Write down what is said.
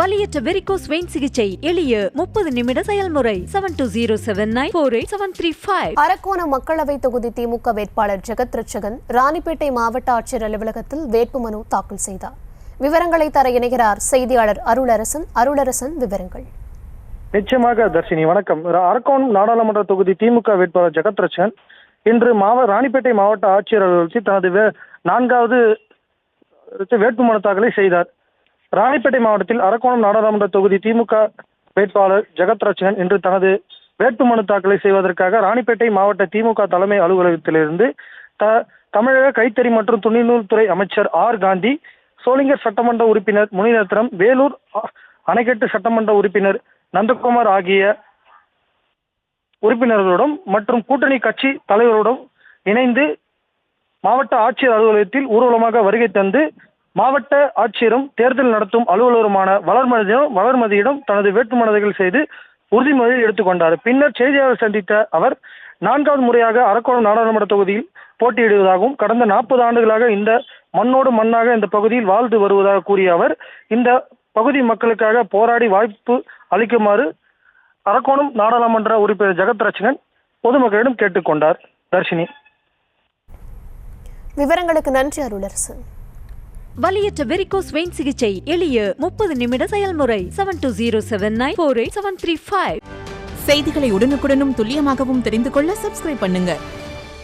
வலியற்ற varicose vein சிகிச்சை எளிய 30 நிமிட செயல்முறை 7207948735. அரக்கோணம் மக்களவை தொகுதி திமுக வேட்பாளர் ஜெகத் ரட்சகன் ராணிப்பேட்டை மாவட்ட ஆட்சியர் அலுவலகத்தில் வேட்புமனு தாக்கல் செய்தார். விவரங்களை தர இணைகிறார் செய்தியாளர் அருளரசன். விவரங்கள். நிச்சயமாக தர்ஷினி, வணக்கம். அரக்கோணம் நாடாளுமன்ற தொகுதி திமுக வேட்பாளர் ஜெகத் ரட்சகன் இன்று ராணிப்பேட்டை மாவட்ட ஆட்சியர் அலுவலகத்தில் தனது 4வது வேட்புமனு தாக்கலை செய்தார். ராணிப்பேட்டை மாவட்டத்தில் அரக்கோணம் நாடாளுமன்ற தொகுதி திமுக வேட்பாளர் ஜெகத் ரட்சகன் இன்று தனது வேட்புமனு தாக்கலை செய்வதற்காக ராணிப்பேட்டை மாவட்ட திமுக தலைமை அலுவலகத்திலிருந்து தமிழக கைத்தறி மற்றும் துணிநூல் துறை அமைச்சர் ஆர் காந்தி, சோளிங்கர் சட்டமன்ற உறுப்பினர் முனிரத்னம், வேலூர் அணைக்கட்டு சட்டமன்ற உறுப்பினர் நந்தகுமார் ஆகிய உறுப்பினர்களுடன் மற்றும் கூட்டணி கட்சி தலைவர்களுடன் இணைந்து மாவட்ட ஆட்சியர் அலுவலகத்தில் ஊர்வலமாக வருகை தந்து மாவட்ட ஆட்சியரும் தேர்தல் நடத்தும் அலுவலருமான வளர்மதியிடம் தனது வேட்புமனுக்கள் செய்து உறுதிமொழி எடுத்துக்கொண்டார். பின்னர் செய்தியாளர் சந்தித்த அவர் 4வது முறையாக அரக்கோணம் நாடாளுமன்ற தொகுதியில் போட்டியிடுவதாகவும் கடந்த 40 ஆண்டுகளாக இந்த மண்ணோடு மண்ணாக இந்த பகுதியில் வாழ்ந்து வருவதாக கூறிய அவர் இந்த பகுதி மக்களுக்காக போராடி வாய்ப்பு அளிக்குமாறு அரக்கோணம் நாடாளுமன்ற உறுப்பினர் ஜெகத் ரட்சகன் பொதுமக்களிடம் கேட்டுக்கொண்டார். தர்ஷினி, விவரங்களுக்கு நன்றி அருளரசன். வலியற்ற வெரிகோஸ் வெயின் சிகிச்சை எளிய 30 நிமிட செயல்முறை 7207948735. செய்திகளை உடனுக்குடனும் துல்லியமாகவும் தெரிந்து கொள்ள சப்ஸ்கிரைப் பண்ணுங்க.